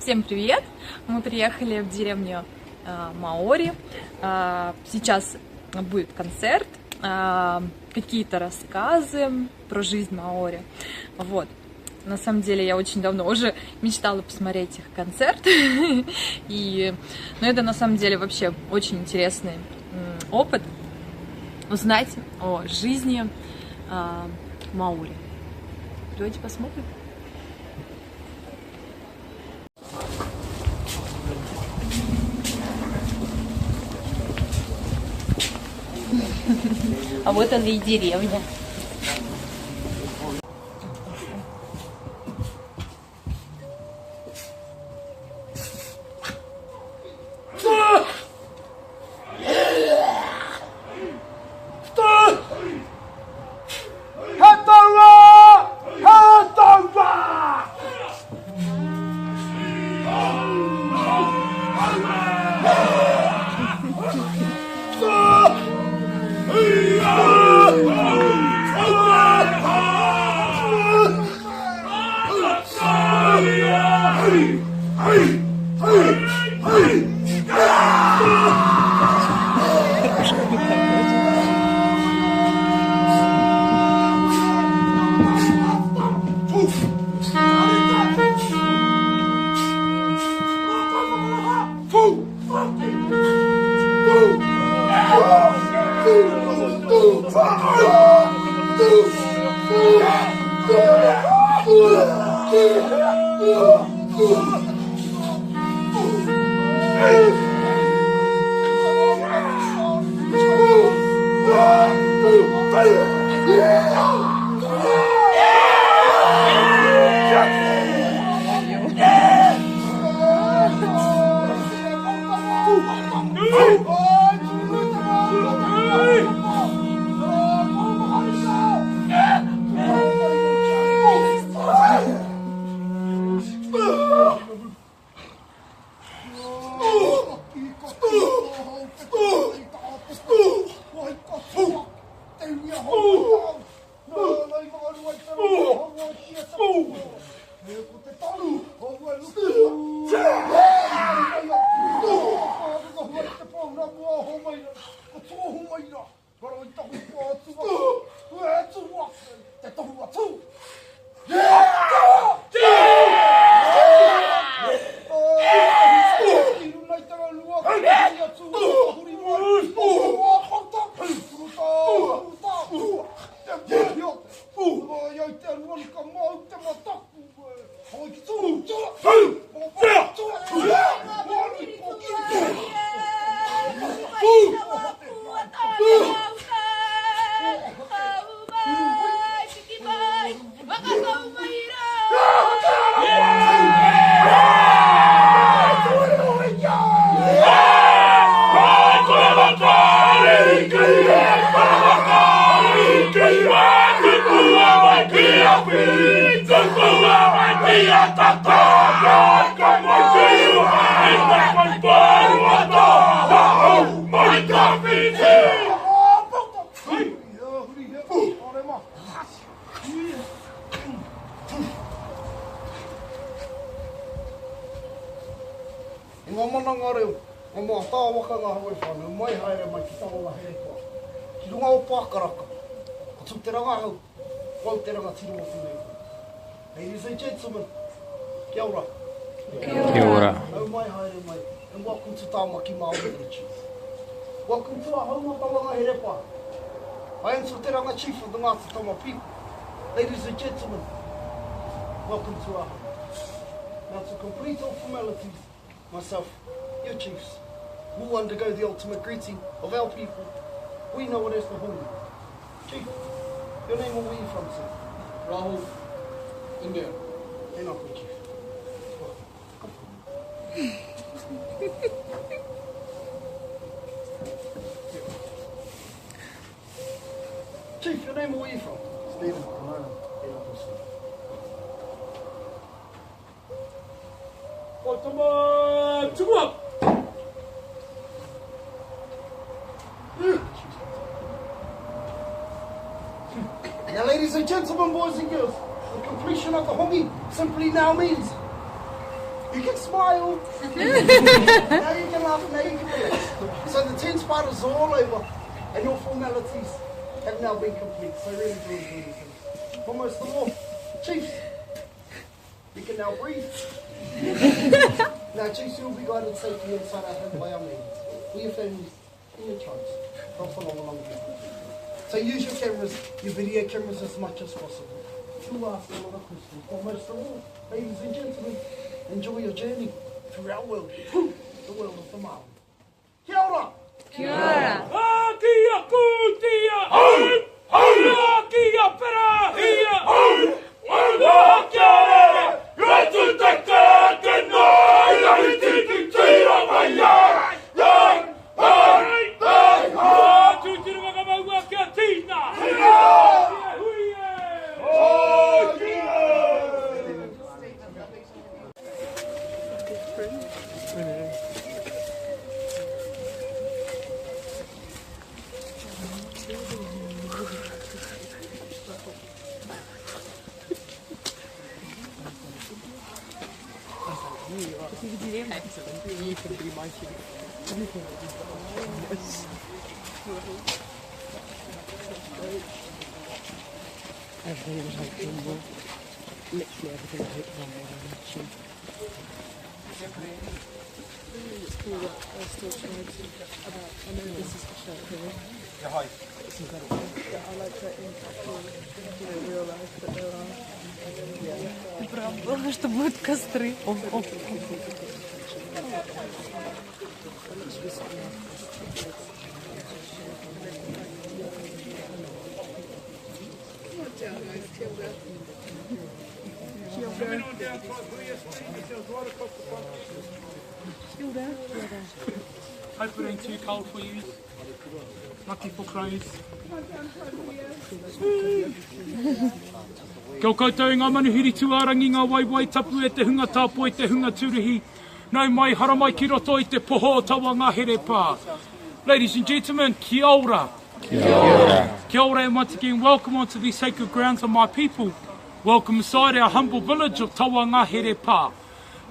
Всем привет! Мы приехали в деревню Маори. Сейчас будет концерт, какие-то рассказы про жизнь Маори. Вот. На самом деле я очень давно уже мечтала посмотреть их концерт. Но это на самом деле вообще очень интересный опыт узнать о жизни Маори. Давайте посмотрим. А вот она и деревня. Ladies and gentlemen, kia ora. Kia ora. Au mai haere mai, and welcome to Tamaki Maori Chief. Welcome to our home of Tawanga Herepa. I am Soteranga Chief of the Ngāti Tama people. Ladies and gentlemen, welcome to our home. Now to complete all formalities, myself, your chiefs, will undergo the ultimate greeting of our people. We know it as the home. Chief, your name and where you from, sir? Rahul, India. They're not good, Chief. Chief, your name and where you from? Stephen. They're not good, sir. Ottoman, to up! Now, ladies and gentlemen, boys and girls, the completion of the homi simply now means You can smile. Now you can laugh, now you can relax. So the 10 spiders are all over, and your formalities have now been complete. So really enjoy doing things. Almost the all. Chiefs, you can now breathe. Now, Chiefs, you will be guided safely inside our home by our means. With your families and your tribes. Don't follow along with you. So use your cameras, your video cameras as much as possible. To ask a lot of questions. But most of all, ladies and gentlemen, enjoy your journey through our world. The world of the Maori. Kia ora! Kia ora. Kia kutia! Kia pera! Kia! Kia ora! Ratu taka kenai! Ratu tiki tira maya! Yang! Hai! Hai! Ratu tira makamau kia tina! Kia! Huye! Oh, kia! Everything was like rumble. Literally everything was like rumble. It's cool that they're still trying to about. I know this is the show here. Yeah, hi. It's incredible. Yeah, I like that in actual, real life that there are. Правда, что будут костры. Hope it ain't too cold for you. Lucky for clothes. Kia o koutou ngā manuhiri tuarangi ngā waiwai tapu e te hunga tāpo e te hunga turihi. Nau mai hara mai ki roto i te poho o tawa ngahere pā. Ladies and gentlemen, kia ora. Kia ora. Kia ora and once again welcome onto these sacred grounds of my people. Welcome inside our humble village of Tawa Ngahere Pā.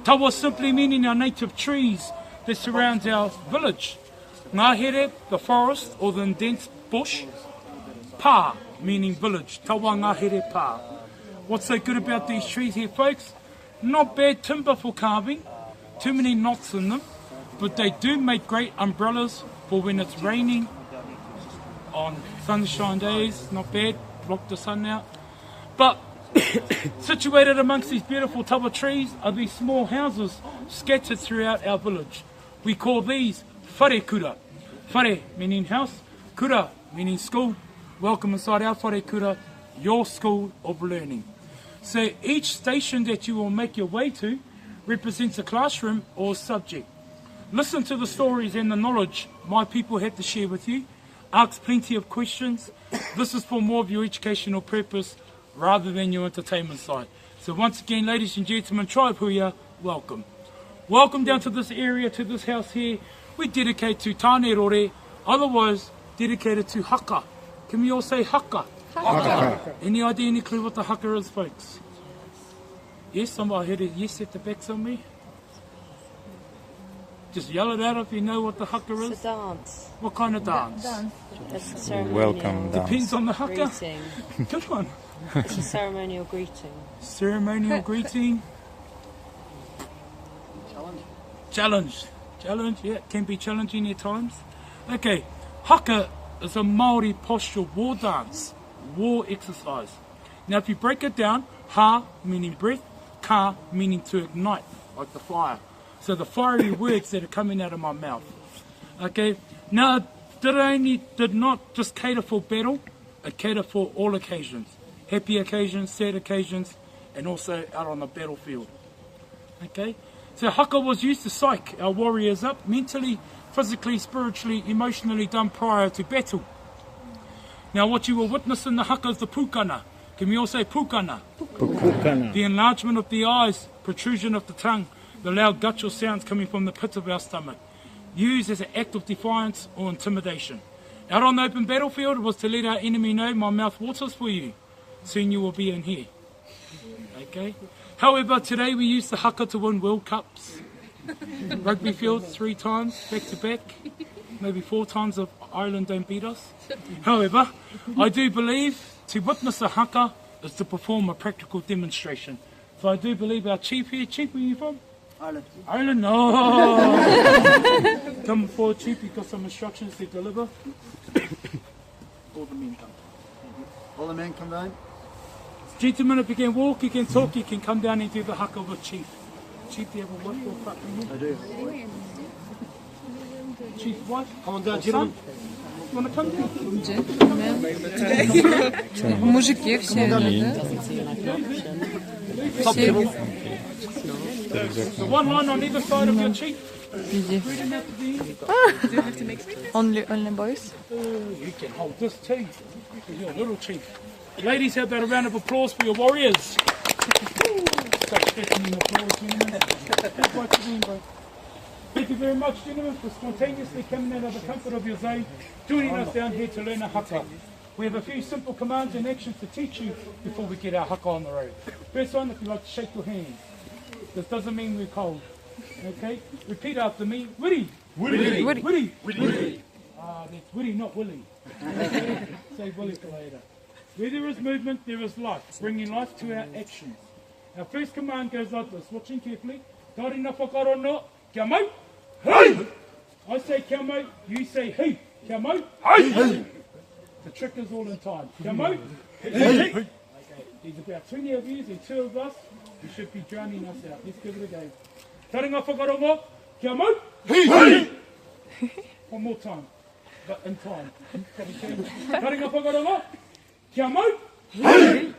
Tawa simply meaning our native trees that surround our village. Ngahere, the forest or the dense bush. Pā, meaning village. Tawa Ngahere Pā. What's so good about these trees here, folks? Not bad timber for carving. Too many knots in them. But they do make great umbrellas for when it's raining. On sunshine days, not bad. Block the sun out. But situated amongst these beautiful tawa trees are these small houses scattered throughout our village. We call these whare kura. Whare meaning house, kura meaning school. Welcome inside our whare kura, your school of learning. So each station that you will make your way to represents a classroom or subject. Listen to the stories and the knowledge my people have to share with you. Ask plenty of questions. This is for more of your educational purpose rather than your entertainment side. So once again, ladies and gentlemen, Tribe Huia, welcome. Welcome down to this area, to this house here. We dedicate to Tāne Rore, otherwise dedicated to haka. Can we all say haka? Haka. Any idea, any clue what the haka is, folks? Yes, somebody heard it yes at the back somewhere. Just yell it out if you know what the haka is. It's a dance. What kind of dance? It's a ceremonial Welcome dance. Depends on the haka. greeting. Come on. It's a ceremonial greeting. Ceremonial greeting. Challenge. Challenge, yeah, it can be challenging at times. Okay, haka is a Maori postural war dance, war exercise. Now if you break it down, ha meaning breath, ka meaning to ignite, like the fire. So the fiery words that are coming out of my mouth. Okay, now did not just cater for battle, it catered for all occasions. Happy occasions, sad occasions, and also out on the battlefield. Okay, so haka was used to psych our warriors up mentally, physically, spiritually, emotionally done prior to battle. Now what you will witness in the haka is the pukana. Can we all say pukana? Pukana. The enlargement of the eyes, protrusion of the tongue, the loud guttural sounds coming from the pit of our stomach, used as an act of defiance or intimidation. Out on the open battlefield was to let our enemy know my mouth waters for you. Soon you will be in here. Okay? However, today we use the haka to win World Cups. Rugby fields 3 times, back to back. Maybe 4 times if Ireland don't beat us. However, I do believe to witness a haka is to perform a practical demonstration. So I do believe our chief here, Chief, where are you from? Ireland. Ireland, no. Come forward, Chief, you've got some instructions to deliver. All the men come. All the men come down. Gentlemen, if you can walk, you can talk, you can come down and do the haka with Chief. Chief, do you have a wife or a partner? I do. Chief, wife? Come on down, or gentlemen. son? You want to come down? Мужики все, да? Top table. So one line on either side of your chief. Иди. Freedom at the end. Only boys. You can hold this too. You're a little chief. Ladies, how about a round of applause for your warriors? Start stretching in applause, gentlemen. Thank you very much, gentlemen, for spontaneously coming out of the comfort of your zone, joining us down here to learn a haka. We have a few simple commands and actions to teach you before we get our haka on the road. First one, if you'd like to shake your hand. This doesn't mean we're cold. Okay? Repeat after me. Witty. Witty. Witty. Witty. That's witty, not willy. Okay? Say willy for later. Where there is movement, there is life, bringing life to our actions. Our first command goes like this. Watching carefully. Tarina whakaro no, kia mau. Hey! I say kia mau, you say hey. Kia mau. Hey! The trick is all in time. Kia mau. Hey! Okay, there's about 20 of you, there's 2 of us. You should be drowning us out. Let's give it a go. Tarina whakaro no, kia mau. Hey! One more time, but in time. Tarina whakaro no, kia mau. Hey!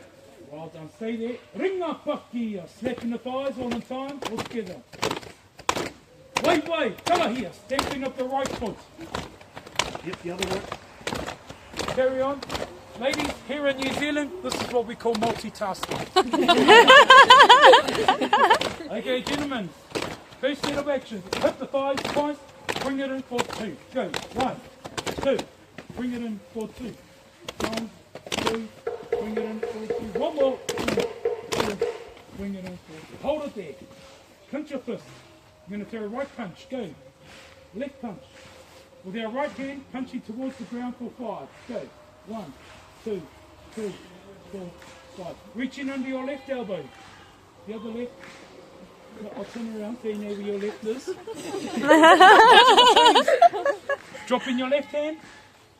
Well done, stay there. Ringa paki, slapping the thighs all in time, all together. Wait, come here, stamping up the right foot. Yep, the other one. Carry on. Ladies, here in New Zealand, this is what we call multitasking. Okay, gentlemen, first set of actions. Hit the thighs twice, bring it in for 2. Go, 1, 2, bring it in for 2. 1, 2, bring it in for 2. One more. 2, bring it in for 2. Hold it there. Pinch your fist. You're going to throw a right punch. Go. Left punch. With our right hand, punching towards the ground for 5. Go. 1, 2, 3, 4, 5. Reaching under your left elbow. The other left. I'll turn around so you know where your left is. Dropping your left hand.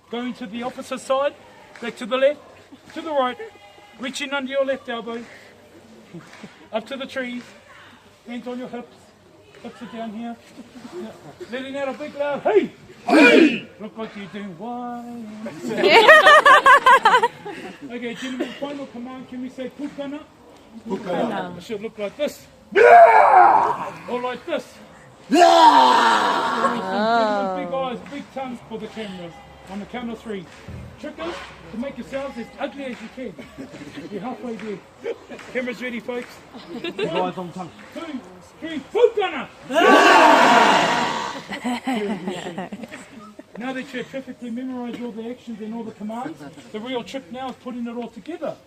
Going to the opposite side. Back to the left. To the right. Reaching under your left elbow. Up to the trees. Hands on your hips. Hips are down here. Letting out a big loud hey! Hey! Look like you're doing one. Okay, gentlemen, final command. Can we say pukana? Pukana. It should look like this. Or like this. Gentlemen, big eyes, big tongues for the cameras. On the count of 3. Trick is to make yourselves as ugly as you can. You're halfway there. Cameras ready, folks? 1, 2, 3, pukana! Now that you've perfectly memorised all the actions and all the commands, the real trick now is putting it all together.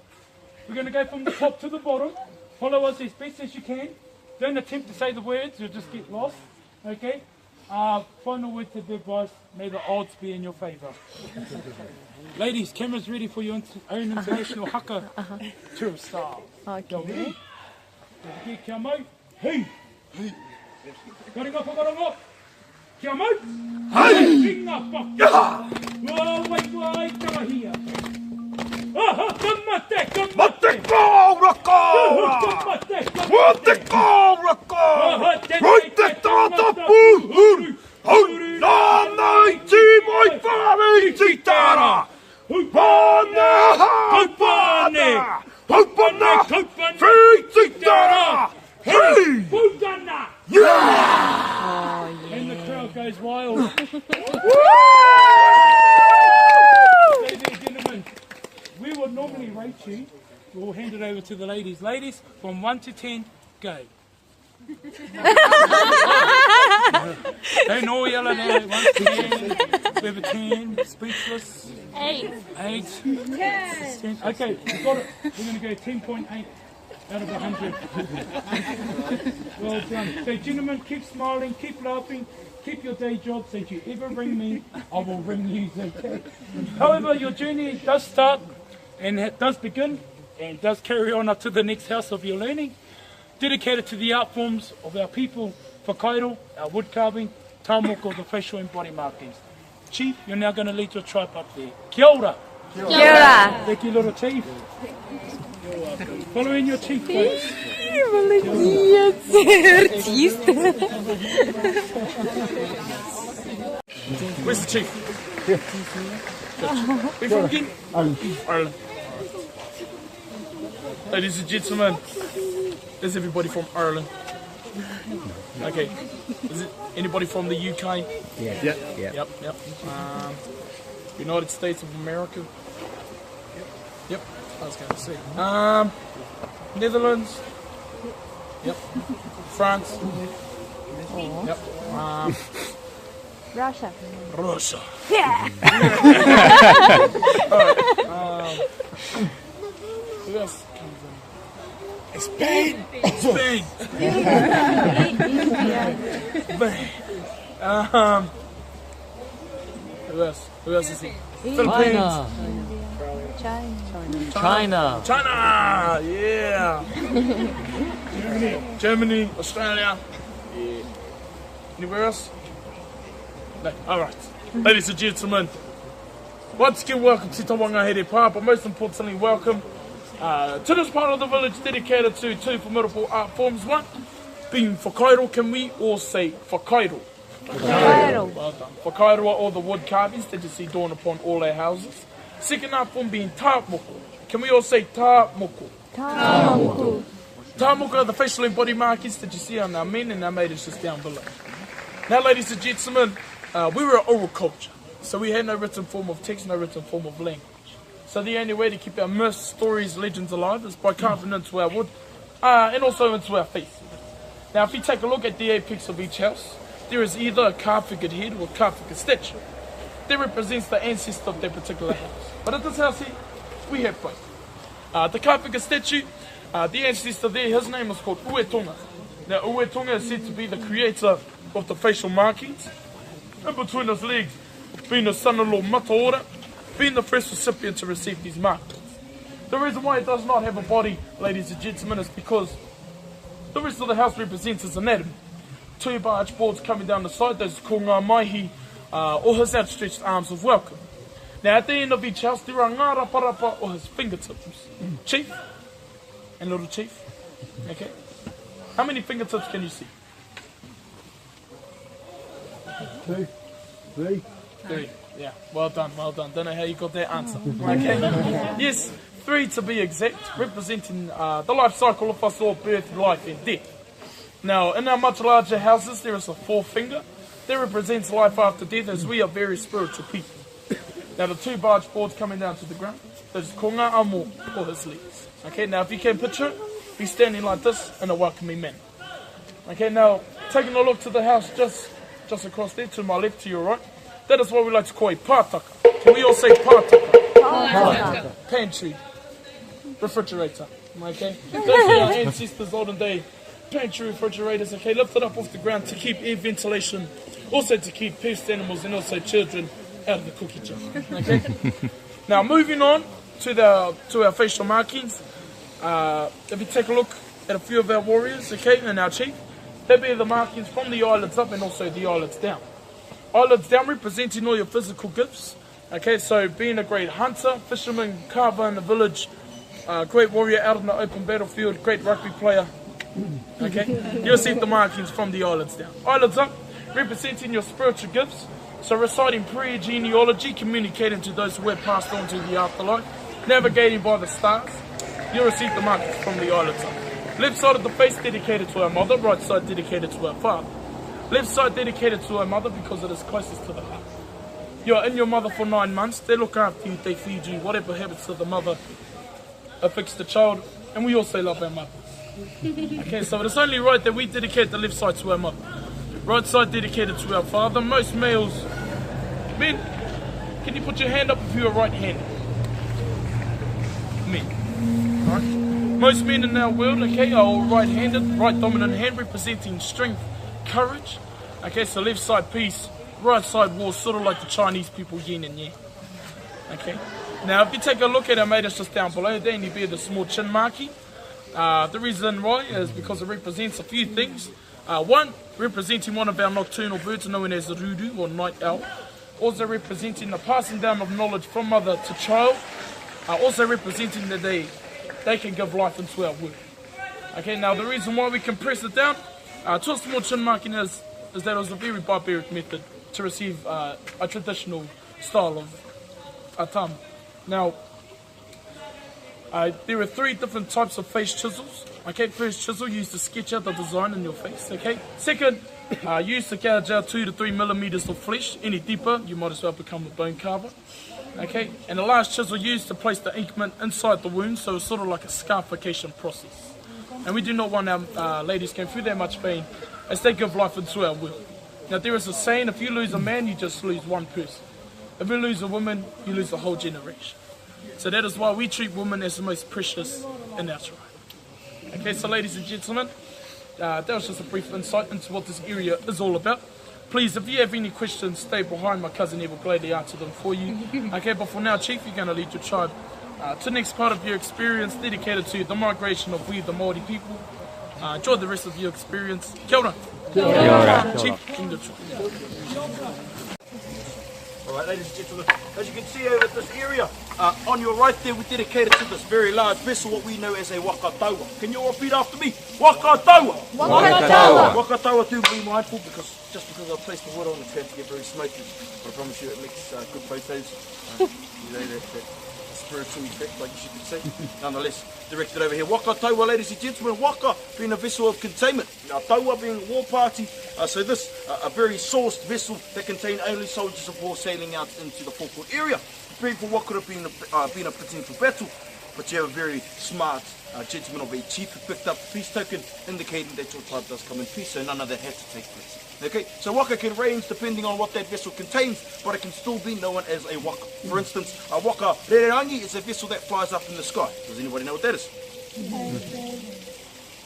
We're going to go from the top to the bottom. Follow us as best as you can. Don't attempt to say the words, you'll just get lost. Okay? Final words of advice, may the odds be in your favour. Ladies, cameras ready for your own international haka tour style. Okay. Kia mau. Hey! Karinga whakarongo. Kia mau. Hey! Ringa paki. Oh, wait, tahia. Aha, kamate. Mate kauraka! Mate kauraka! Right te tata puhuri! Nānai ti mai whare ti tāra! Hupane haupane! Hupane whi ti tāra! Hey! Pukana! Yeah! And the crowd goes wild. Ladies and gentlemen, we would normally rate you. We'll hand it over to the ladies. Ladies, from 1 to 10, go. Don't all yell at it. 1 to 10. We have a 10. Speechless. 8. 8. 10. Okay, we've got it. We're going to go 10.8. out of 100. Well done. So gentlemen, keep smiling, keep laughing, keep your day jobs. So if you ever ring me, I will ring you. Okay? However, your journey does start and it does begin and does carry on up to the next house of your learning, dedicated to the art forms of our people, whakairo, our wood carving, tamoko, the facial and body markings. Chief, you're now going to lead your tribe up there. Kia ora. Kia ora. Thank you, little chief. Following your chief, folks. Молодец, артист. Where's the chief? Where from again? Ireland. Ladies and gentlemen, is everybody from Ireland? Okay. Is it anybody from the UK? Yeah. Yep. United States of America? Yep. I was going to say. Netherlands? Yep. France? Yep. Russia. Russia. Yeah. Who else comes in? Spain. Who else is here? Philippines. China. Yeah. Germany. Australia. Yeah. Anywhere else? No. All right. Ladies and gentlemen, once again, welcome to Tawangahere Pa, but most importantly, welcome to this part of the village dedicated to two formidable art forms. One being whakairo. Can we all say whakairo? Whakairo. Well done. Whakairo are all the wood carvings that you see dawn upon all our houses. Second art form being tāmoko. Can we all say tāmoko? Tamaki. Tāmoko are the facial and body markings that you see on our men and our maidens just down below. Now, ladies and gentlemen, we were an oral culture, so we had no written form of text, no written form of language. So the only way to keep our myths, stories, legends alive is by carving into our wood and also into our faces. Now, if you take a look at the apex of each house, there is either a carved-figured head or a carved-figured statue that represents the ancestor of that particular house. But at this house here, we have both. The carved-figured statue, the ancestor there, his name is called Uetonga. Now, Uetonga is said to be the creator of the facial markings. In between his legs, being the son-in-law Mataora, being the first recipient to receive these markings. The reason why it does not have a body, ladies and gentlemen, is because the rest of the house represents his anatomy. Two barge boards coming down the side, those ko ngā maihi, or his outstretched arms of welcome. Now at the end of each house, there are ngā raparapa or his fingertips. Chief and little chief, okay? How many fingertips can you see? 2, 3. 3. Yeah, well done. Don't know how you got that answer. Okay. Yes, 3 to be exact, representing the life cycle of us all, birth, life and death. Now, in our much larger houses, there is a 4th finger that represents life after death, as we are very spiritual people. Now, the 2 barge boards coming down to the ground, those ko ngā amo or his legs. Okay, now if you can picture it, he's standing like this in a welcoming manner. Okay, now, taking a look to the house just across there, to my left, to your right, that is what we like to call a pātaka. Can we all say pātaka? Pātaka. Pantry. Refrigerator. Okay? Those are our ancestors' olden day pantry refrigerators, okay, lifted up off the ground to keep air ventilation, also to keep pest animals and also children out of the cookie jar. Okay? Now moving on to our facial markings. If you take a look at a few of our warriors, okay, and our chief, they bear the markings from the eyelids up and also the eyelids down. Eyelids down representing all your physical gifts. Okay, so being a great hunter, fisherman, carver in the village, great warrior out in the open battlefield, great rugby player. Okay, you'll see the markings from the eyelids down. Eyelids up, representing your spiritual gifts. So reciting prayer, genealogy, communicating to those who have passed on to the afterlife, navigating by the stars. You'll receive the markings from the eyelids up. Left side of the face dedicated to our mother, right side dedicated to our father. Left side dedicated to our mother because it is closest to the heart. You're in your mother for 9 months, they look after you, they feed you, whatever happens to the mother affects the child, and we also love our mothers. Okay, so it is only right that we dedicate the left side to our mother. Right side dedicated to our father. Most males, men, can you put your hand up if you are right-handed? Men. Alright. Most men in our world, okay, are all right-handed, right dominant hand representing strength, courage. Okay, so left side peace, right side war, sort of like the Chinese people, yin and yang. Okay, now if you take a look at our mate that's just down below there, and you bear the small chin marking. The reason why is because it represents a few things. One, representing one of our nocturnal birds known as the rudu or night owl. Also representing the passing down of knowledge from mother to child. Also representing that they can give life into our world. Okay, now the reason why we compress it down to a small chin marking is that it was a very barbaric method to receive a traditional style of atam. Now, there are 3 different types of face chisels. Okay, first chisel used to sketch out the design in your face. Okay, second, used to gouge out 2 to 3 millimeters of flesh. Any deeper, you might as well become a bone carver. Okay, and the last chisel used to place the inkment inside the wound, so it's sort of like a scarification process. And we do not want our ladies going through that much pain as they give life into our world. Now there is a saying, if you lose a man, you just lose one person. If you lose a woman, you lose a whole generation. So that is why we treat women as the most precious in our tribe. Okay, so ladies and gentlemen, that was just a brief insight into what this area is all about. Please, if you have any questions, stay behind. My cousin here will gladly answer them for you. Okay, but for now, Chief, you're going to lead your tribe to the next part of your experience dedicated to the migration of we, the Maori people. Enjoy the rest of your experience. Kia ora. Kia ora. Chief, King the tribe. Alright, ladies and gentlemen, as you can see over this area, on your right there, we're dedicated to this very large vessel, what we know as a wakataua. Can you all repeat after me? Wakataua! Wakataua. Wakataua, do be mindful, because just because I placed the wood on, it's going to get very smoky. But I promise you it makes good photos. You know, that spiritual effect, like you could say. Nonetheless, directed over here. Wakataua, ladies and gentlemen, waka being a vessel of containment. Now, taua being a war party, so this, a very sourced vessel that contained only soldiers of war sailing out into the forecourt area, preparing for what could have been a potential battle. But you have a very smart gentleman of a chief who picked up the peace token, indicating that your tribe does come in peace, so none of that had to take place. Okay, so waka can range depending on what that vessel contains, but it can still be known as a waka. For instance, a waka rererangi is a vessel that flies up in the sky. Does anybody know what that is?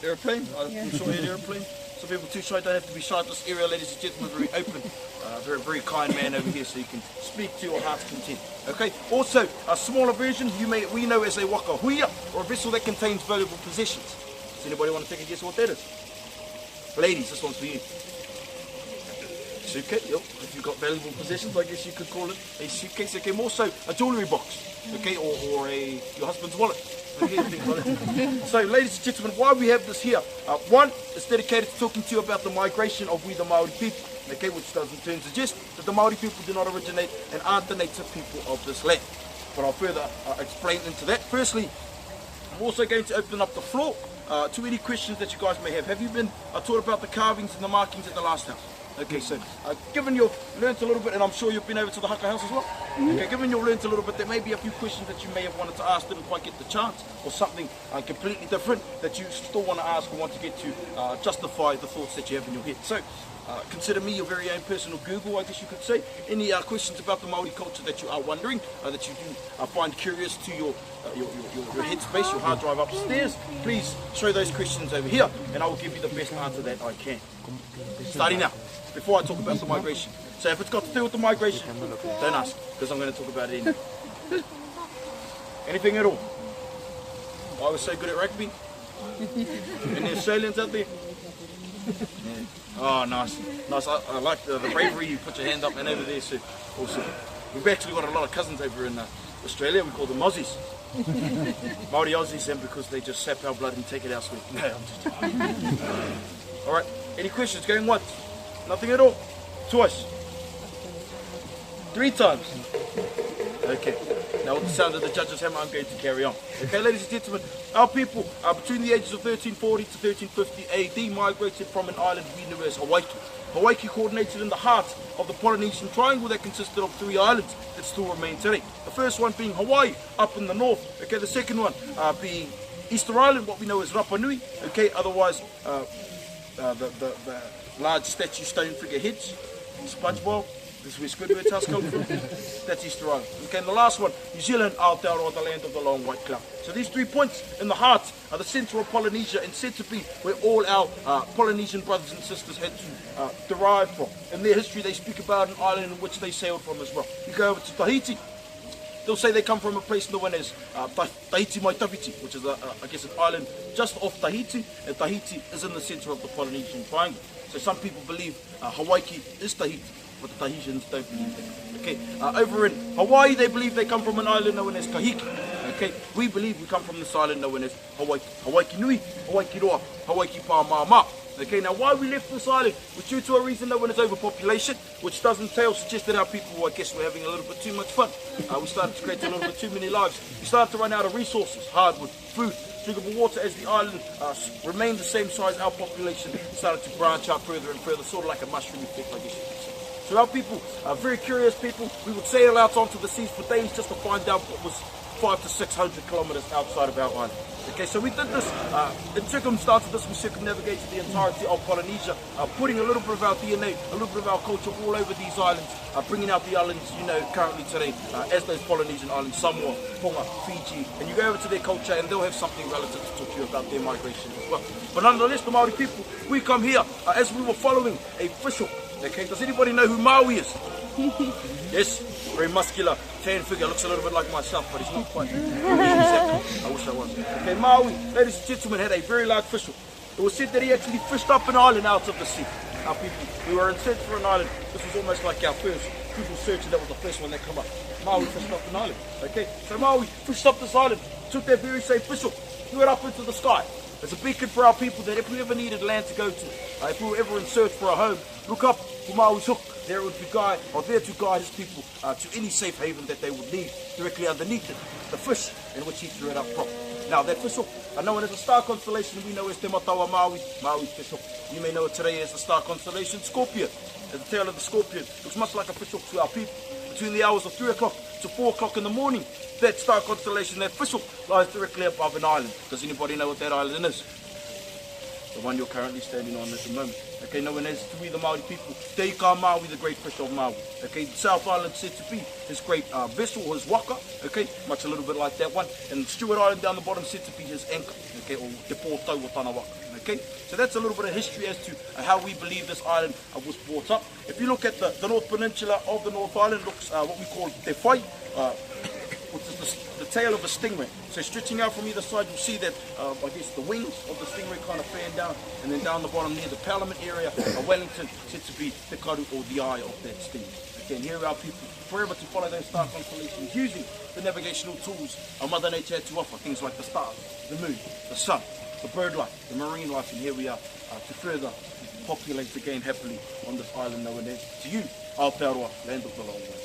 Airplane? I'm sure you had airplane. Some people too shy, don't have to be shy at this area, ladies and gentlemen, very open. Very kind man over here, so you can speak to your heart's content. Okay, also a smaller version we know as a waka huia, or a vessel that contains valuable possessions. Does anybody want to take a guess what that is? Ladies, this one's for you. Suitcase, yep. If you've got valuable possessions, I guess you could call it a suitcase. Okay, more so a jewellery box, okay, or your husband's wallet. Okay, things like that. So, ladies and gentlemen, why we have this here? One, it's dedicated to talking to you about the migration of we the Maori people, okay, which does in turn suggest that the Maori people do not originate and aren't the native people of this land. But I'll further explain into that. Firstly, I'm also going to open up the floor to any questions that you guys may have. Have you been taught about the carvings and the markings at the last house? Okay, so given you've learnt a little bit, and I'm sure you've been over to the haka house as well, okay, given you've learnt a little bit, there may be a few questions that you may have wanted to ask, didn't quite get the chance, or something completely different that you still want to ask or want to get to justify the thoughts that you have in your head. So consider me your very own personal Google, I guess you could say. Any questions about the Maori culture that you are wondering, that you do find curious to your headspace, your hard drive upstairs, please show those questions over here, and I will give you the best answer that I can. Starting now, before I talk about the migration. So if it's got to do with the migration, don't ask, because I'm going to talk about it anyway. Anything at all? I was so good at rugby. Any Australians out there? Yeah. Oh, nice. Nice. I like the bravery, you put your hand up and over there, so awesome. We've actually got a lot of cousins over in Australia, we call them Aussies. Maori Aussies, and because they just sap our blood and take it elsewhere. No, I'm just joking. Alright, any questions? Going once? Nothing at all? Twice? 3 times? Okay. Now with the sound of the judge's hammer, I'm going to carry on. Okay, ladies and gentlemen, our people between the ages of 1340 to 1350 AD migrated from an island we knew as Hawaii. Hawaii coordinated in the heart of the Polynesian Triangle that consisted of 3 islands that still remain today. The first one being Hawaii, up in the north. Okay, the second one being Easter Island, what we know as Rapa Nui. Okay, otherwise the large statue stone figureheads, SpongeBob, This is where Squidward's house come from. That's Easter Island. Okay, and the last one, New Zealand, Aotearoa, the land of the long white cloud. So these 3 points in the heart are the centre of Polynesia and said to be where all our Polynesian brothers and sisters had to derive from. In their history, they speak about an island in which they sailed from as well. You go over to Tahiti, they'll say they come from a place known as Tahiti Mai Tawhiti, which is, I guess, an island just off Tahiti, and Tahiti is in the centre of the Polynesian triangle. So some people believe Hawaii is Tahiti, but the Tahitians don't believe that. Okay, over in Hawaii, they believe they come from an island known as Kahiki. Okay, we believe we come from this island known as Hawaii. Hawaii Nui, Hawaii Roa, Hawaii Pāmāmā. Okay, now why we left this island was due to a reason known as overpopulation, which does entail, suggest that our people, I guess, were having a little bit too much fun. We started to create a little bit too many lives. We started to run out of resources, hardwood, food, drinkable water. As the island remained the same size, our population started to branch out further and further, sort of like a mushroom effect, I guess you could say. So our people are very curious people. We would sail out onto the seas for days just to find out what was 500 to 600 kilometers outside of our island. Okay, so we did this, in circumstance of this, we circumnavigated the entirety of Polynesia, putting a little bit of our DNA, a little bit of our culture all over these islands, bringing out the islands, you know, currently today, as those Polynesian islands, Samoa, Tonga, Fiji, and you go over to their culture and they'll have something relative to talk to you about their migration as well. But nonetheless, the Maori people, we come here as we were following a fish hook. Okay, does anybody know who Maui is? Yes, very muscular, tan figure, looks a little bit like myself, but he's not quite. I wish I was. Okay, Maui, ladies and gentlemen, had a very large fish hook. It was said that he actually fished up an island out of the sea. Our people, we were in search for an island. This was almost like our first Google search, and that was the first one that came up. Maui fished up an island. Okay, so Maui fished up this island, took that very same fish hook, threw it up into the sky. It's a beacon for our people that if we ever needed land to go to, if we were ever in search for a home, look up for Maui's hook. There would be there to guide his people to any safe haven that they would need. Directly underneath it, the fish in which he threw it up from. Now that fish hook, known as a star constellation, we know as Te Matawa Maui, Maui's fish hook. You may know it today as the star constellation Scorpion. As the tail of the scorpion looks much like a fish hook to our people. Between the hours of 3 o'clock to 4 o'clock in the morning, that star constellation, that fish hook, lies directly above an island. Does anybody know what that island is? The one you're currently standing on at the moment. Okay, known as to we the Maori people, Te Ika Maui, the great fish of Maui. Okay, the South Island said to be his great vessel, or his waka, okay, much a little bit like that one. And Stewart Island down the bottom said to be his anchor, okay, or Te Pōtau o Tāna Waka. Okay, so that's a little bit of history as to how we believe this island was brought up. If you look at the North Peninsula of the North Island, looks what we call Te Whai, which is the tail of a stingray. So stretching out from either side, you'll see that, I guess, the wings of the stingray kind of fan down, and then down the bottom near the Parliament area of Wellington, said to be the karu, or the eye of that stingray. Okay, and here are people forever to follow those star constellations, using the navigational tools our Mother Nature had to offer, things like the stars, the moon, the sun, the bird life, the marine life, and here we are to further populate again happily on this island known as, to you, Aotearoa, land of the long way.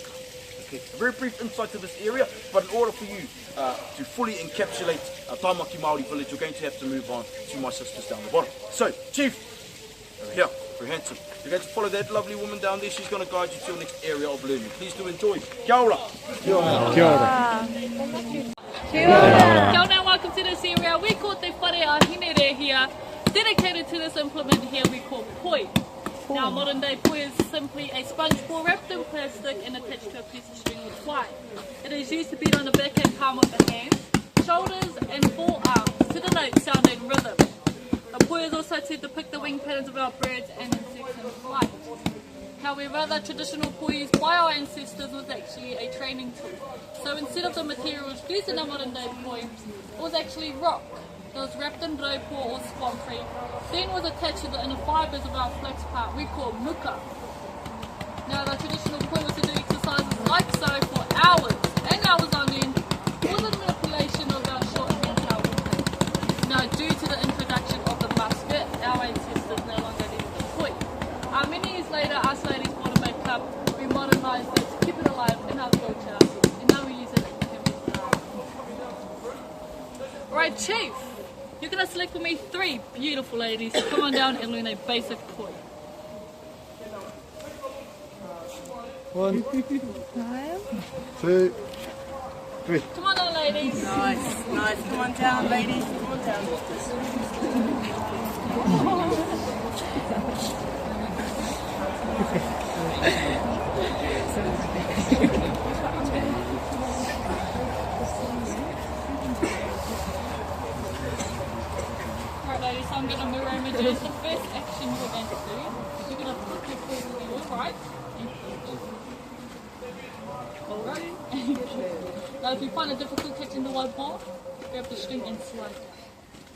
Okay, a very brief insight to this area, but in order for you to fully encapsulate Tamaki Maori village, you're going to have to move on to my sisters down the bottom. So, Chief, over here, very handsome. You're going to follow that lovely woman down there. She's going to guide you to your next area of learning. Please do enjoy. Kia ora. Kia ora. Kia ora. Kia ora. Kia ora, welcome to this area. We call Te Whare a Hinere here, dedicated to this implement here we call poi. Now, modern day poi is simply a sponge ball wrapped in plastic and attached to a piece of string with twine. It is used to beat on the backhand palm of the hands, shoulders and forearms to denote sound and rhythm. The poi is also to depict the wing patterns of our birds and insects in flight. However, the traditional poi used by our ancestors was actually a training tool. So instead of the materials used in our modern day poi, it was actually rock. It was wrapped in raupo or swamp-free, then was attached to the inner fibres of our flex part we call muka. Now the traditional poi was to do exercises like so for hours and hours on end, for the manipulation of our short hand. Now due to the introduction of the musket, our ancestors no longer needed the poi. Many years later, us ladies bought a makeup, we modernised it to keep it alive in our culture, and now we use it in chemistry. Alright, Chief. You're going to select for me 3 beautiful ladies to come on down and learn a basic poi. 1, 2, 3. Come on down, ladies. Nice, nice. Come on down, ladies. Come on down. Alright ladies, so I'm going to mirror images. The first action you're going to do is you're going to put your foot to your right. Alright. Now if you find it difficult catching the white ball, grab the string and slide.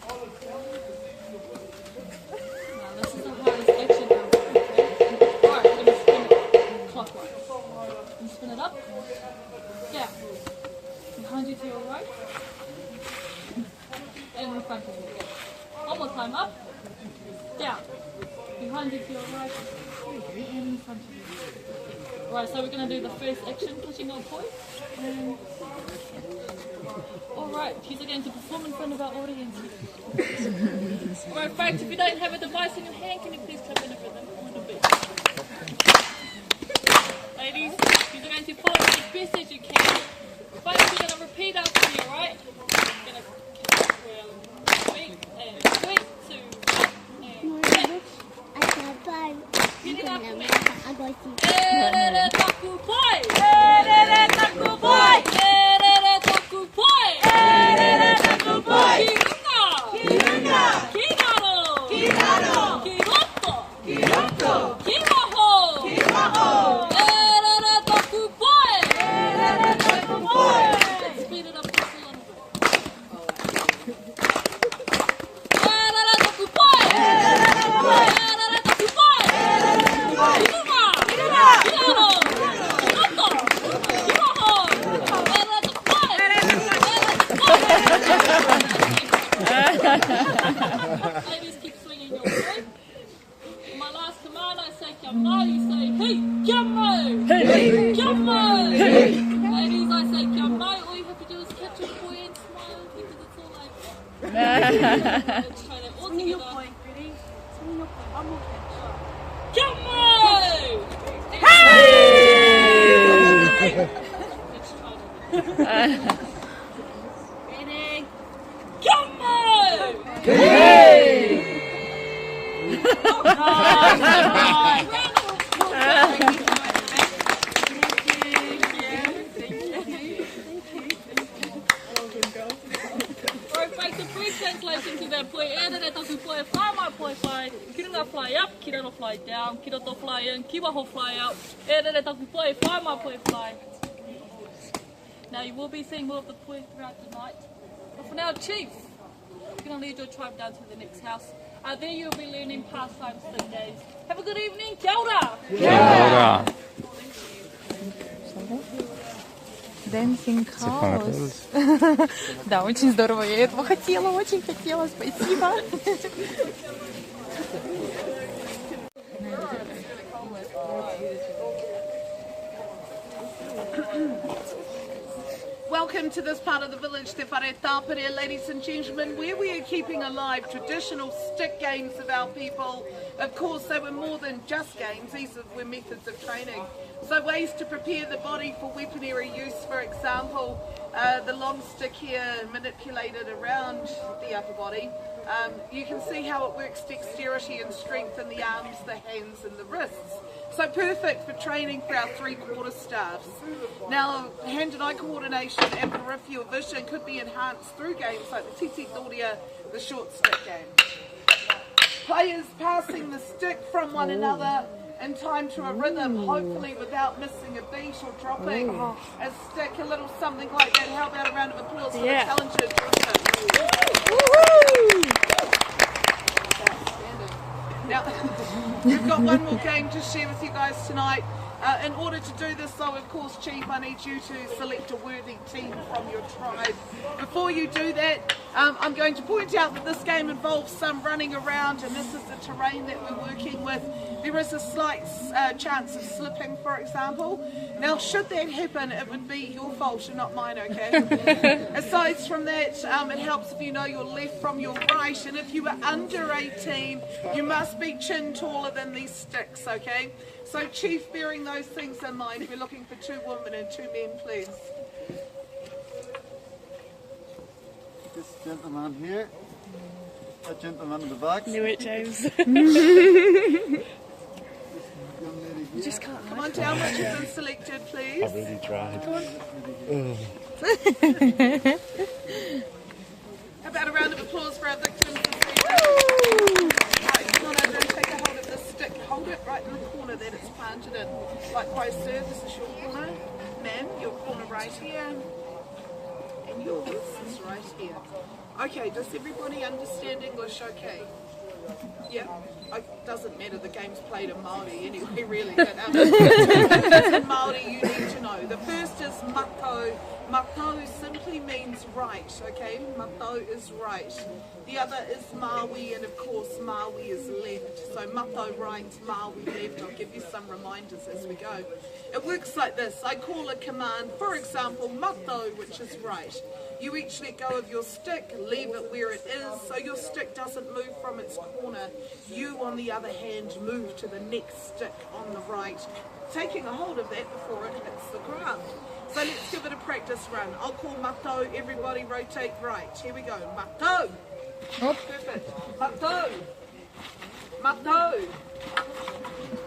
Now this is the hardest action ever. Alright, we're going to spin it clockwise. And spin it up, down, behind you to your right, and in front of you. One more time, up, down, behind you to your right, and in front of you. Right, so we're going to do the first action, catching our point. Alright, she's going to perform in front of our audience. Alright, folks, if you don't have a device in your hand, can you please clap in for them on the beat? Ladies, you're going to follow as best as you can. Folks, you're going to repeat after me, alright? You're going to catch well, feet, and 3, 2, 1, and catch. Repeat it after me. Erere taku poi! Erere taku poi! Erere taku poi! Erere taku poi! Kirunga! Kiraro! Kiraro! Kiroto! Kiroto! Kimaho! Kimaho! Erere taku poi! Erere taku poi! Let's speed it up just a little bit. Erere taku poi! Erere taku poi! Erere taku poi! Erere taku poi! Kirunga! Kiraro! Kiroto! Kimaho! Erere taku poi! Ladies, keep swinging your way. My last command, I say kia mau, you say hey, kia mau! Hey, kia mau! Hey. Ladies, I say kia mau, all you have to do is catch your boy and smile because it's all like let's try that all together. Kia mau! Hey! Let's try that. Ready? Kia mau! Hey! Alright, the brief translation to that play. Erere taku poi, fly my poi fly. Kirunga fly up, kiraro fly down, kiroto fly in, kiwaho fly out. Erere taku poi, fly my poi fly. Now you will be seeing more of the poi throughout the night. But for now, Chief, you're going to lead your tribe down to the next house. There you'll be learning pastimes for days. Have a good evening. Kia ora! Kia ora. Dancing house. Да, очень здорово. Я этого хотела, очень хотела. Спасибо. Welcome to this part of the village, Te Whare Tāpere, ladies and gentlemen, where we are keeping alive traditional stick games of our people. Of course, they were more than just games, these were methods of training. So ways to prepare the body for weaponry use, for example, the long stick here manipulated around the upper body. You can see how it works dexterity and strength in the arms, the hands and the wrists. So perfect for training for our three-quarter staffs. Now, hand and eye coordination and peripheral vision could be enhanced through games like the Titi Doria, the short stick game. Players passing the stick from one another in time to a rhythm, hopefully without missing a beat or dropping a stick, a little something like that. How about a round of applause for the challengers? Now, we've got one more game to share with you guys tonight. In order to do this though, of course, Chief, I need you to select a worthy team from your tribe. Before you do that, I'm going to point out that this game involves some running around, and this is the terrain that we're working with. There is a slight chance of slipping, for example. Now, should that happen, it would be your fault and not mine, okay? Aside from that, it helps if you know your left from your right, and if you are under 18, you must be chin taller than these sticks, okay? So, Chief, bearing those things in mind, we're looking for 2 women and 2 men, please. This gentleman here, that gentleman in the back. Knew it, James. This young lady You just can't. Come on down, which has been selected, please. I really tried. How about a round of applause for our victims this evening? Right, come on over and take a hold of this stick. Hold it right in the corner that it's planted in. Likewise, sir, this is your corner. Ma'am, your corner right here. And yours is right here. Okay, does everybody understand English okay? Yeah, it doesn't matter, the game's played in Māori anyway, really. But in Māori you need to know. The first is mato. Mato simply means right, okay? Mato is right. The other is Maui, and of course Maui is left. So mato right, Maui left. I'll give you some reminders as we go. It works like this. I call a command, for example, mato, which is right. You each let go of your stick, leave it where it is, so your stick doesn't move from its corner. You, on the other hand, move to the next stick on the right, taking a hold of that before it hits the ground. So let's give it a practice run. I'll call mato, everybody rotate right. Here we go. Mato. Perfect. Mato. Mato.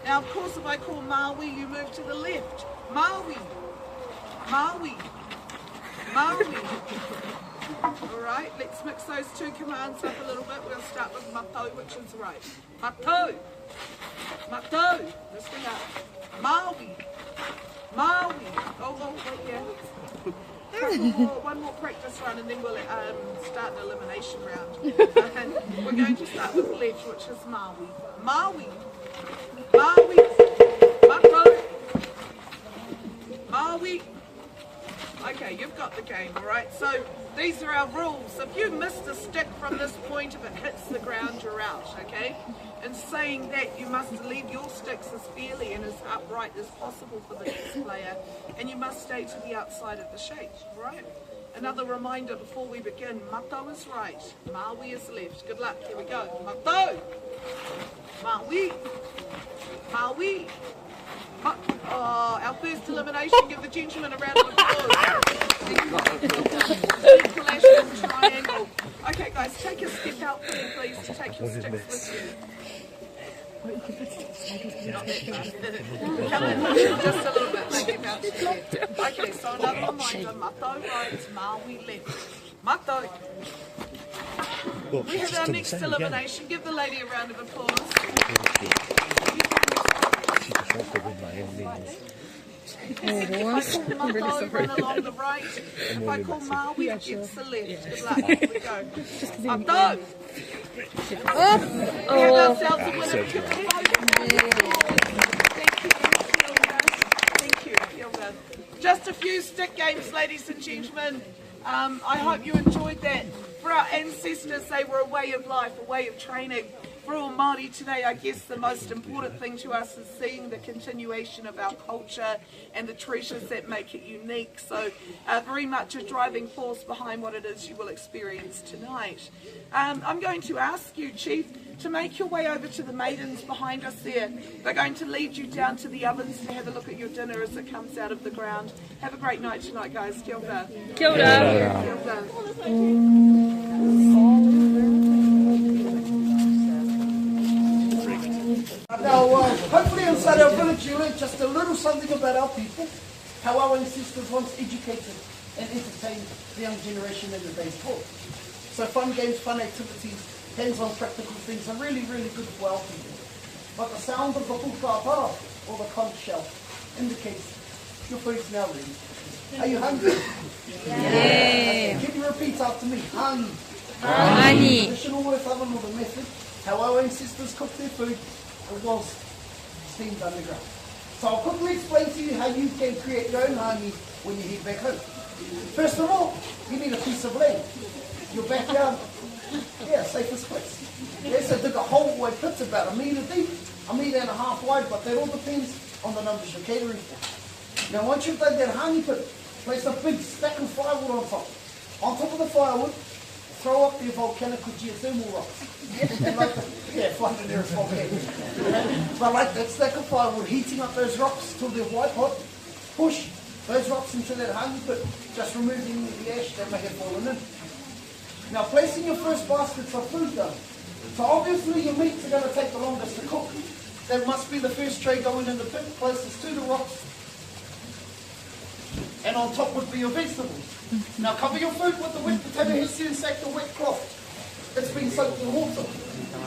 Now, of course, if I call Maui, you move to the left. Maui. Maui. Maui. Alright, let's mix those two commands up a little bit. We'll start with mato, which is right. Mato. Mato. Let's bring up. Maui. Maui. Oh, wait, yeah. One more practice run and then we'll start an elimination round. And we're going to start with left, which is Maui. Maui. Maui. Mato. Maui. Okay, you've got the game, alright? So these are our rules. If you miss the stick from this point, if it hits the ground, you're out, okay? In saying that, you must leave your sticks as fairly and as upright as possible for the next player, and you must stay to the outside of the shape, alright? Another reminder before we begin, mato is right, Maui is left. Good luck, here we go. Mato! Maui! Maui! Our first elimination, give the gentleman a round of applause. Circulation triangle. Okay guys, take a step out for me please to take your sticks with you. Not that far. Come in, just a little bit, maybe about there. Okay, so another reminder, mato right, Maui left. Mato. We have our next elimination. Give the lady a round of applause. If I call Mato, run along the right. If I call Maui, it's the left. Good luck. Here we go. Mato! We have ourselves a winner. Thank you. Just a few stick games, ladies and gentlemen. I hope you enjoyed that. For our ancestors, they were a way of life, a way of training. For all Māori today, I guess the most important thing to us is seeing the continuation of our culture and the treasures that make it unique. So very much a driving force behind what it is you will experience tonight. I'm going to ask you, Chief, to make your way over to the maidens behind us there. They're going to lead you down to the ovens to have a look at your dinner as it comes out of the ground. Have a great night tonight, guys. Kia ora. Kia ora. Kia ora. Now, hopefully inside our village you learned just a little something about our people, how our ancestors once educated and entertained the young generation in the days before. So fun games, fun activities, hands-on practical things are really, really good for our people. But the sound of the pukapara, or the conch shell, indicates your food's now ready. Are you hungry? Yeah. Can you repeat after me? Hani. Hani. Traditional worth oven, or the method, how our ancestors cooked their food, it was steamed underground. So I'll quickly explain to you how you can create your own hani when you head back home. First of all, you need a piece of land. Your backyard, safest place. So dig a hole where it fits about 1 metre deep, 1.5 metres wide, but that all depends on the numbers you're catering for. Now once you've dug that hani pit, place a big stack of firewood on top. On top of the firewood, throw up the volcanic or geothermal rocks. Flooded there as volcano. But like that stack of firewood, heating up those rocks till they're white hot, push those rocks into that hani pit, just removing the ash that may have fallen in. Now placing your first baskets of food down. So obviously your meats are going to take the longest to cook. That must be the first tray going in the pit closest to the rocks. And on top would be your vegetables. Now cover your food with the wet potato hessian sack, the wet cloth. It's been soaked in water.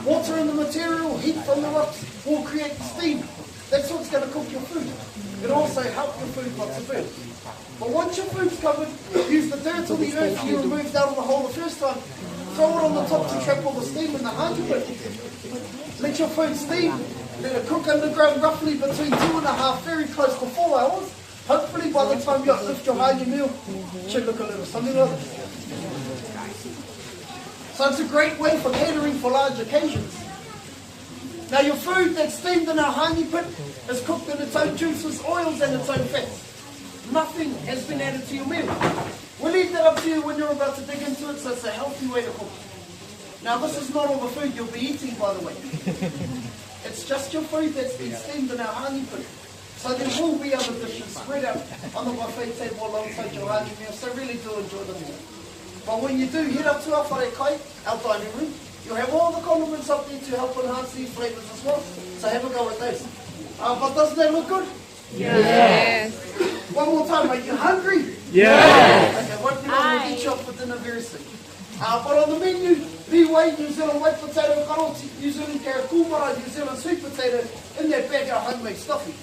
Water and the material, heat from the rocks will create steam. That's what's going to cook your food. It also helps your food not to burn. But once your food's covered, use the dirt or the earth you removed out of the hole the first time. Throw it on the top to trap all the steam in the hangi pit. Let your food steam. Let it cook underground roughly between 2.5, very close to 4 hours. Hopefully by the time you uplift your hangi meal, it should look a little something like this. So it's a great way for catering for large occasions. Now your food that's steamed in our hangi pit is cooked in its own juices, oils and its own fats. Nothing has been added to your meal. We'll leave that up to you when you're about to dig into it, so it's a healthy way to cook. Now this is not all the food you'll be eating, by the way. It's just your food that's been steamed in our hangi pit. So there will be other dishes spread out on the buffet table alongside your hangi meal, so really do enjoy the meal. But when you do head up to our whare kai, our dining room, you'll have all the condiments up there to help enhance these flavours as well. So have a go with those. But doesn't that look good? Yes. One more time, are you hungry? Yes. Okay, won't be long, we'll eat you up for dinner very soon. But on the menu, Niue, New Zealand white potato, karoti, New Zealand carrot, kumara, New Zealand sweet potato, in that bag our homemade stuffing.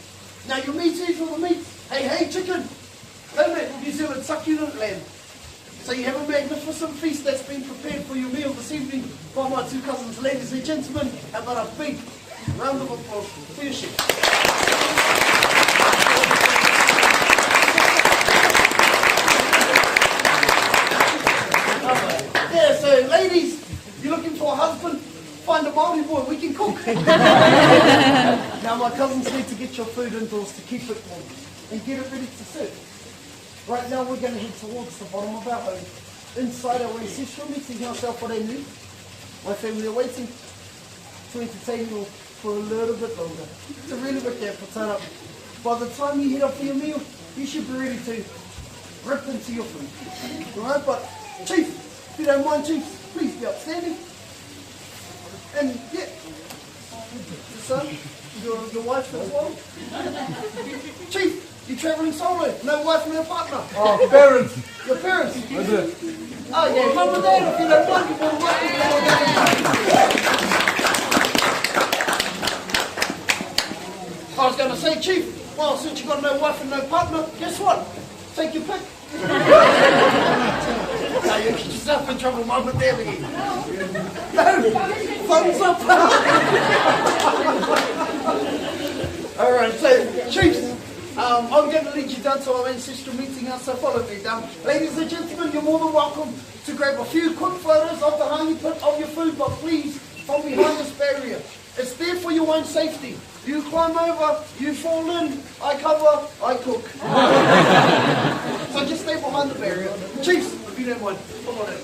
Now your meat is for the meat. Hey, chicken. Homemade New Zealand succulent lamb. So you have a magnificent feast that's been prepared for your meal this evening by my two cousins. Ladies and gentlemen, how about a big round of applause for your chef. Yeah, so ladies, you're looking for a husband, find a Maori boy, we can cook. Now my cousins need to get your food indoors to keep it warm and get it ready to serve. Right now we're going to head towards the bottom of our home, inside our ancestral meeting house, our wharenui. My family are waiting to entertain you for a little bit longer, to really work that potato up. By the time you head up for your meal, you should be ready to rip into your food. Alright, but Chief, if you don't mind, Chief, please be upstanding. And yeah, your son, your wife as well. Chief, you're travelling solo, no wife, no partner. Oh, parents. Your parents? What's it? Oh yeah, mum and dad, if you don't mind, you're more welcome. I was going to say, Chief, well, since you've got no wife and no partner, guess what? Take your pick. No, you get yourself in trouble, mum and dad again. No, thumbs up. Alright, so, Chiefs, I'm going to lead you down to our ancestral meeting house, so follow me down. Ladies and gentlemen, you're more than welcome to grab a few quick photos of the hangi pit of your food, but please, from behind this barrier. It's there for your own safety. You climb over, you fall in, I cover, I cook. So just stay behind the barrier. Chiefs, if you don't mind, come on in.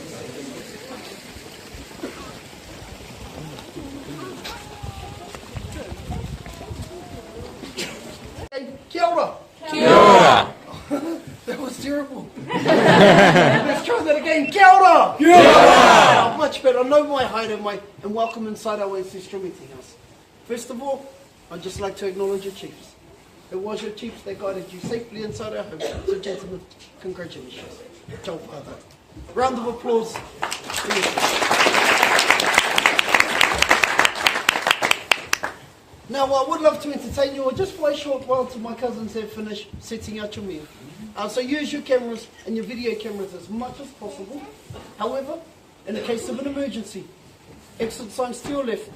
Hey, kia ora. Kia ora. That was terrible. Let's try that again. Kia ora. Kia ora. Much better. Know my height and welcome inside our ancestral meeting house. First of all, I'd just like to acknowledge your chiefs. It was your chiefs that guided you safely inside our home. So gentlemen, congratulations. Ciao, father. Round of applause. Now, I would love to entertain you, or just for a short while till my cousins have finished setting out your meal. So use your cameras and your video cameras as much as possible. However, in the case of an emergency, exit signs to your left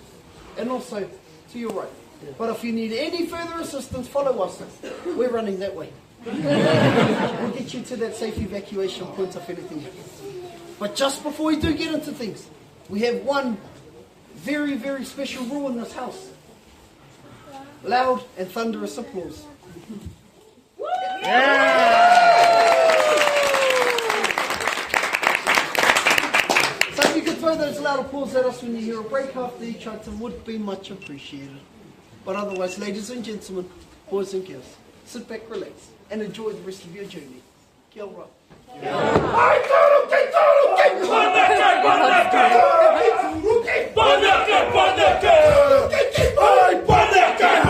and also to your right. But if you need any further assistance, follow us. We're running that way. We'll get you to that safe evacuation point if anything happens. But just before we do get into things, we have one very, very special rule in this house. Loud and thunderous applause. So if you could throw those loud applause at us when you hear a break after each item, would be much appreciated. But otherwise, ladies and gentlemen, boys and girls, sit back, relax, and enjoy the rest of your journey. Kia ora. Banaka!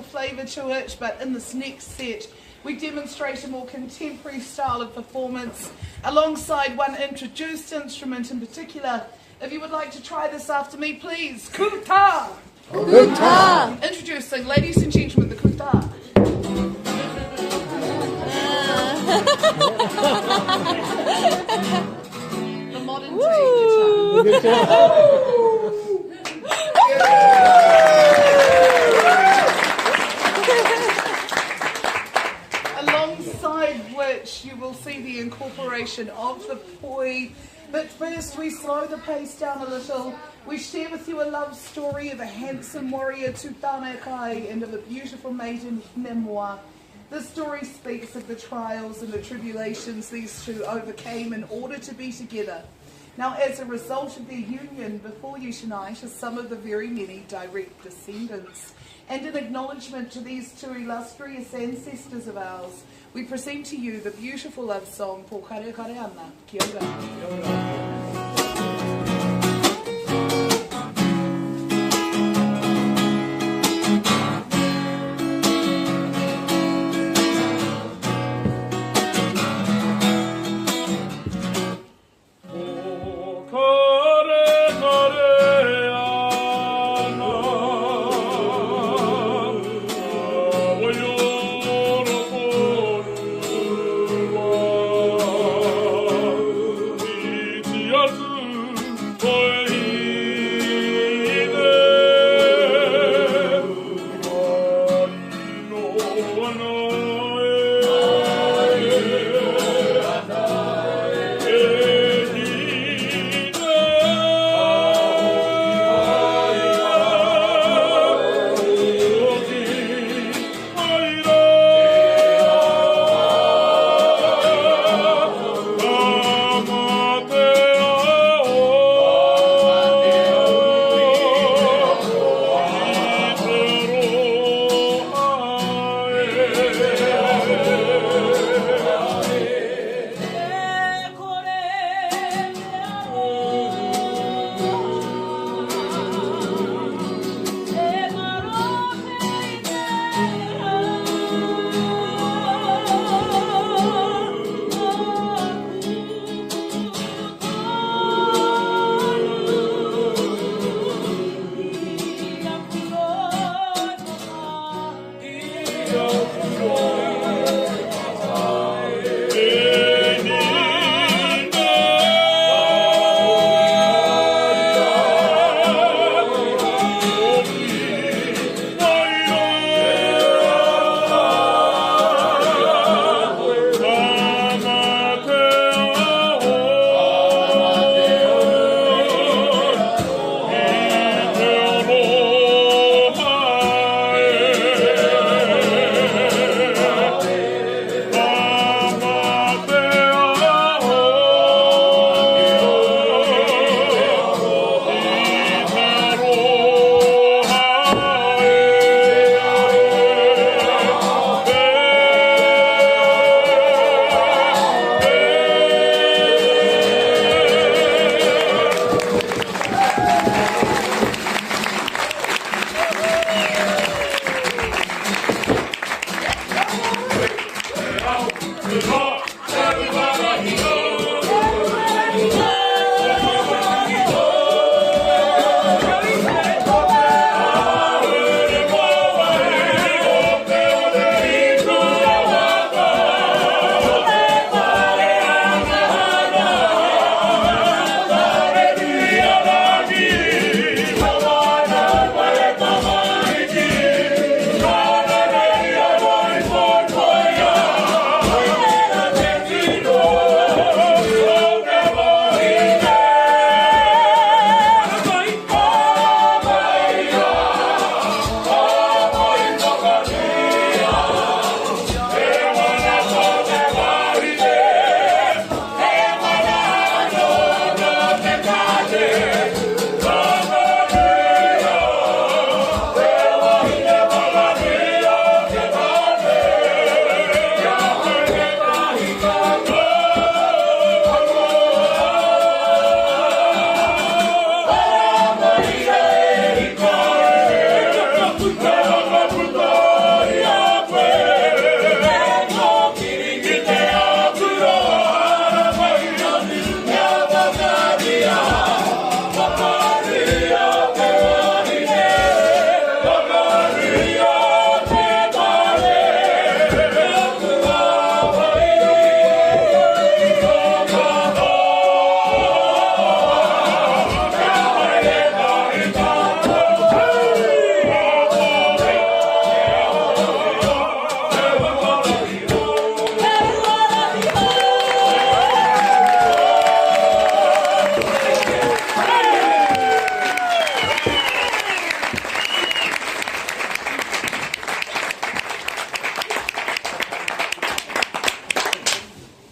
flavour to it, but in this next set, we demonstrate a more contemporary style of performance alongside one introduced instrument in particular. If you would like to try this after me, please. Kuta! Kuta! Introducing, ladies and gentlemen, the kuta. The modern day guitar. Alongside which you will see the incorporation of the poi. But first we slow the pace down a little. We share with you a love story of a handsome warrior Tutanekai and of a beautiful maiden Hinemoa. The story speaks of the trials and the tribulations these two overcame in order to be together. Now, as a result of their union, before you tonight are some of the very many direct descendants. And in acknowledgement to these two illustrious ancestors of ours, we present to you the beautiful love song, Po Kare Kare Ana. Kia ora. Kia ora.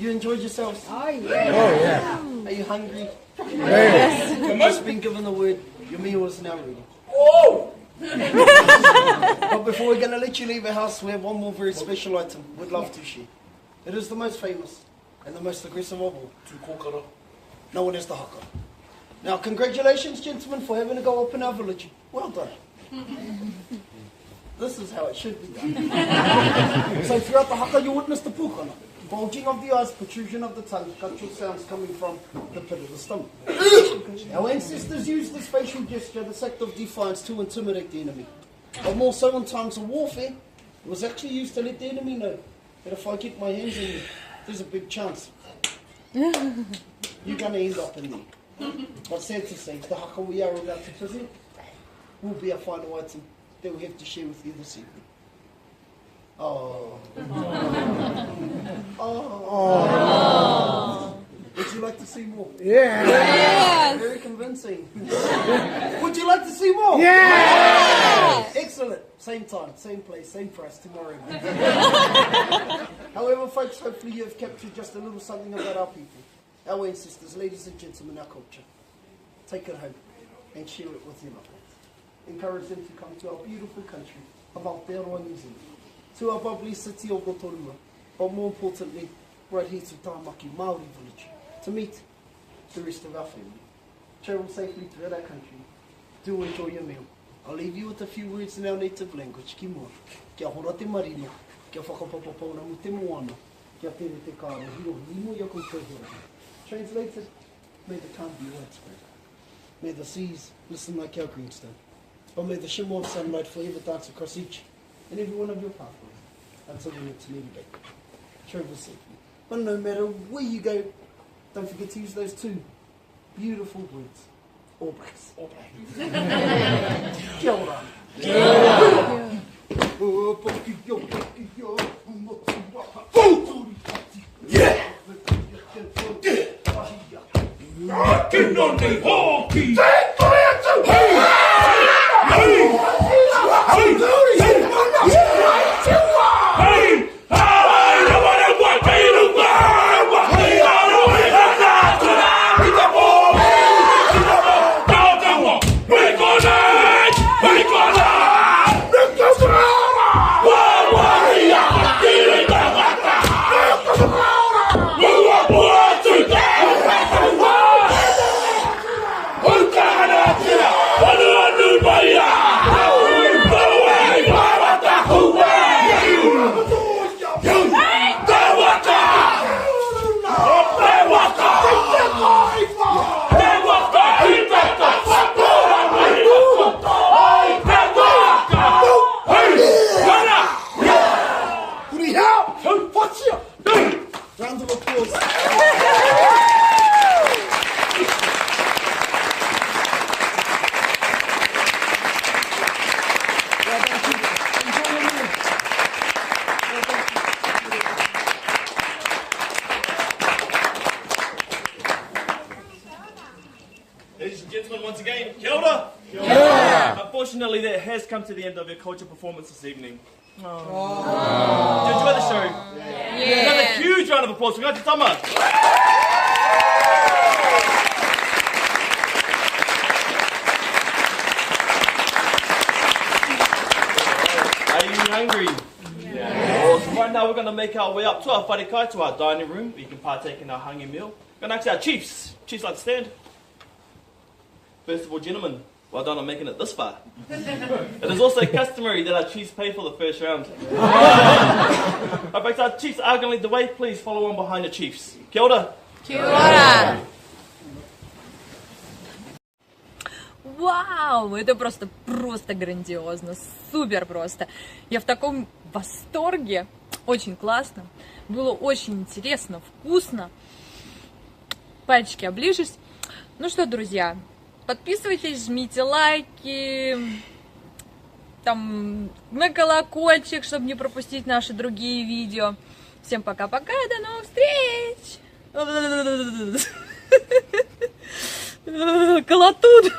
You enjoyed yourselves? Oh, yeah. Are you hungry? Yes. You must have been given the word. Your meal is now ready. But before we're going to let you leave the house, we have one more very special item we'd love to share. It is the most famous and the most aggressive of all. No one is the haka. Now, congratulations, gentlemen, for having to go up in our village. Well done. This is how it should be done. So throughout the haka, you witness the pukana. Bulging of the eyes, protrusion of the tongue, guttural sounds coming from the pit of the stomach. Our ancestors used this facial gesture, this act of defiance, to intimidate the enemy. But more so in times of warfare, it was actually used to let the enemy know that if I get my hands on you, there's a big chance you're going to end up in there. But sad to say, the haka we are about to present will be our final item that we have to share with you this evening. Oh. Would you like to see more? Yeah. Yes. Very convincing. Would you like to see more? Yeah. Excellent. Same time, same place, same price tomorrow. However, folks, hopefully you have captured just a little something about our people, our ancestors, ladies and gentlemen, our culture. Take it home and share it with your loved ones. Encourage them to come to our beautiful country of Aotearoa, New Zealand, to our bubbly city of Rotorua, but more importantly, right here to Tamaki Maori village, to meet the rest of our family. Travel safely throughout our country. Do enjoy your meal. I'll leave you with a few words in our native language. Ki mua, kia hora te marino, kia whakapapapona mu te moana, kia tere te kāra, hiro himo ia koutou hora. Translated, may the calm be widespread. May the seas listen like our greenstone. But may the shimmer of sunlight forever dance across each and every one of your pathways until the next meeting day. Travel safely. But no matter where you go, don't forget to use those two beautiful words. All blacks. All blacks. Kia ora. Yeah! Rockin' on the hockey! Round of applause. Ladies and gentlemen, once again, kia ora! Kia ora! Unfortunately, that has come to the end of your culture performance this evening. Did you enjoy the show? Yeah. Another huge round of applause for Ngāti Tama! Are you hungry? Yeah. Awesome. Right now, we're going to make our way up to our wharekai, to our dining room, where you can partake in our hangi meal. We're going to ask our chiefs. Chiefs, like to stand. First of all, gentlemen, well done on making it this far. It is also customary that our chiefs pay for the first round. But our chiefs are going to lead the way. Please follow on behind the chiefs. Kia ora. Kia ora. Вау, это просто грандиозно, супер просто. Я в таком восторге, очень классно, было очень интересно, вкусно. Пальчики оближешь. Ну что, друзья, подписывайтесь, жмите лайки, там, на колокольчик, чтобы не пропустить наши другие видео. Всем пока-пока, до новых встреч! Колотун!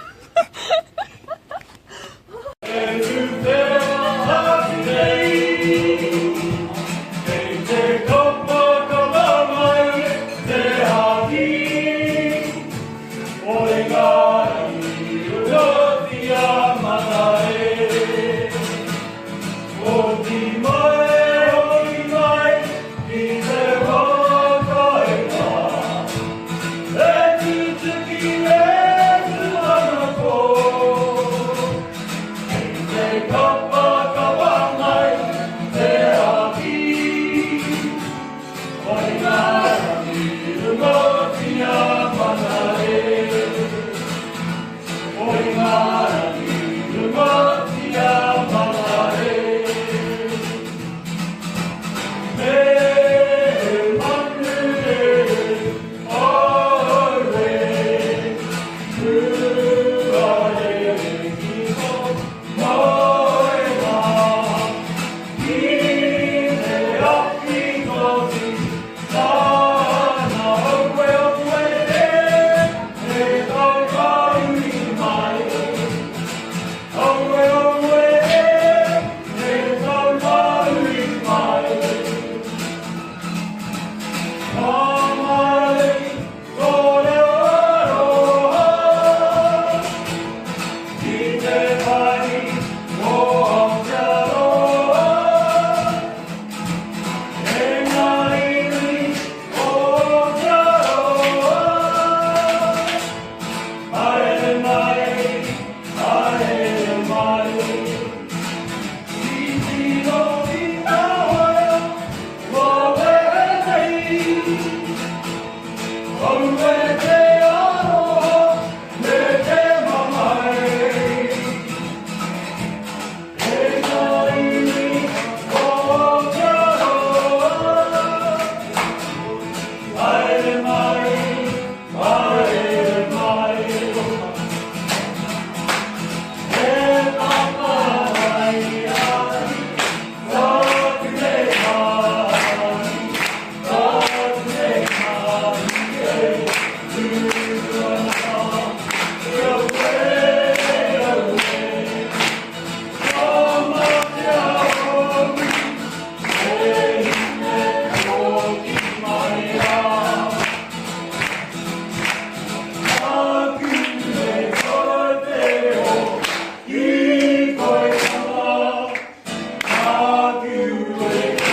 Take Thank you.